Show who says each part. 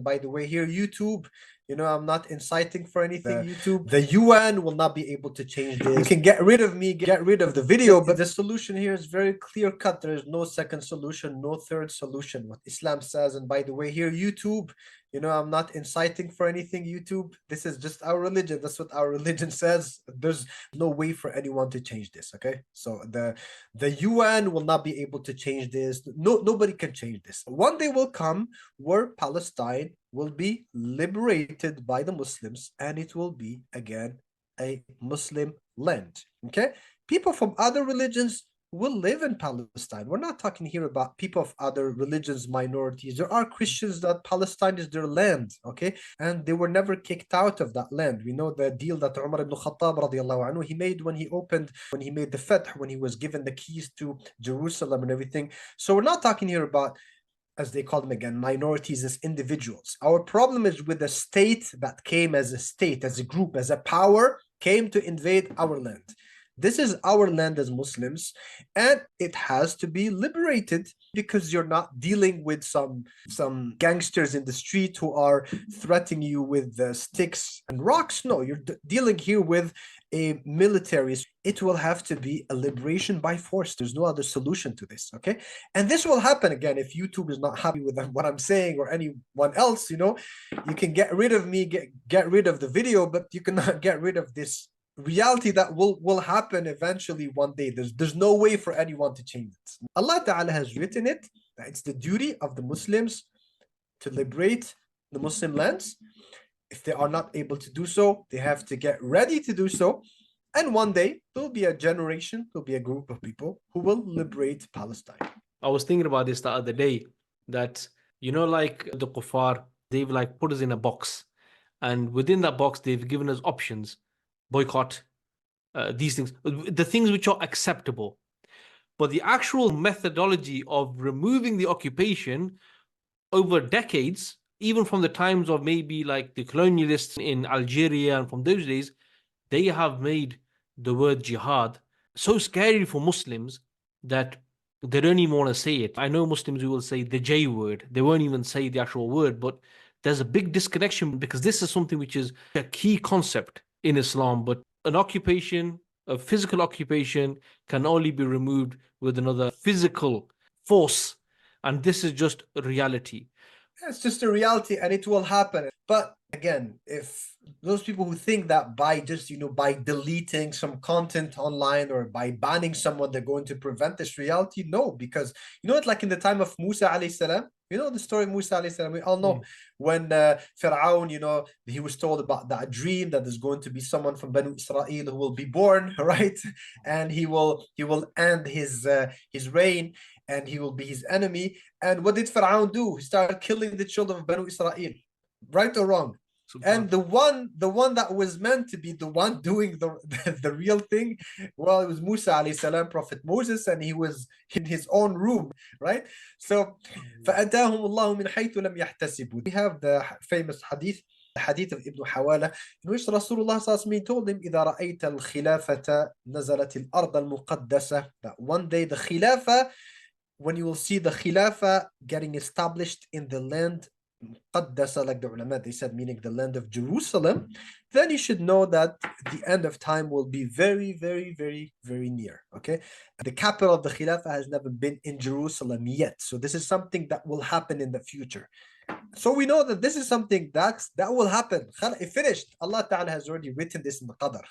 Speaker 1: By the way, here, YouTube, I'm not inciting for anything, YouTube. The UN will not be able to change this. You can get rid of me, get rid of the video, but the solution here is very clear cut. There is no second solution, no third solution. What Islam says, and by the way, here, YouTube, I'm not inciting for anything, YouTube. This is just our religion. That's what our religion says. There's no way for anyone to change this, okay? So the UN will not be able to change this. Nobody can change this. One day will come where Palestine will be liberated by the Muslims, and it will be again a Muslim land, okay? People from other religions will live in Palestine. We're not talking here about people of other religions, minorities. There are Christians that Palestine is their land, okay? And they were never kicked out of that land. We know the deal that Umar ibn Khattab radiallahu anhu, he made when he made the Fath, when he was given the keys to Jerusalem and everything. So we're not talking here about, as they call them again, minorities as individuals. Our problem is with a state that came as a state, as a group, as a power, came to invade our land. This is our land as Muslims, and it has to be liberated, because you're not dealing with some gangsters in the street who are threatening you with sticks and rocks. No, you're dealing here with a military. It will have to be a liberation by force. There's no other solution to this, okay? And this will happen again if YouTube is not happy with what I'm saying, or anyone else. You can get rid of me, get rid of the video, but you cannot get rid of this reality that will happen eventually one day. There's no way for anyone to change it. Allah Ta'ala has written it, that it's the duty of the Muslims to liberate the Muslim lands. If they are not able to do so, they have to get ready to do so. And one day there'll be a generation, there'll be a group of people who will liberate Palestine.
Speaker 2: I was thinking about this the other day, that like the kuffar, they've like put us in a box, and within that box they've given us options: boycott, these things, the things which are acceptable. But the actual methodology of removing the occupation over decades, even from the times of maybe like the colonialists in Algeria and from those days, they have made the word jihad so scary for Muslims that they don't even want to say it. I know Muslims who will say the J word. They won't even say the actual word, but there's a big disconnection, because this is something which is a key concept in Islam. But an occupation, a physical occupation, can only be removed with another physical force. And this is just a reality.
Speaker 1: It's just a reality, and it will happen. But again, if those people who think that by just, by deleting some content online or by banning someone, they're going to prevent this reality, no, because it's like in the time of Musa alayhi salam. The story of Musa alayhi salam, we all know when Fir'aun, he was told about that dream that there's going to be someone from Banu Israel who will be born, right? And he will end his reign, and he will be his enemy. And what did Fir'aun do? He started killing the children of Banu Israel, right or wrong? And the one that was meant to be the one doing the real thing, well, it was Musa alayhi salam, Prophet Moses, and he was in his own room, right? So فَأَتَاهُمُ اللَّهُ مِنْ حَيْثُ لَمْ يَحْتَسِبُوا. We have the famous hadith, the hadith of Ibn Hawala, in which Rasulullah told him, إِذَا رَأَيْتَ الْخِلَافَةَ نَزَلَتِ الْأَرْضَ الْمُقَدَّسَةَ, that one day the khilafah, when you will see the khilafah getting established in the land Qaddasa, like the ulama, they said, meaning the land of Jerusalem, then you should know that the end of time will be very, very, very, very near, okay? The capital of the Khilafah has never been in Jerusalem yet. So this is something that will happen in the future. So we know that this is something that will happen. It finished. Allah Ta'ala has already written this in the Qadr.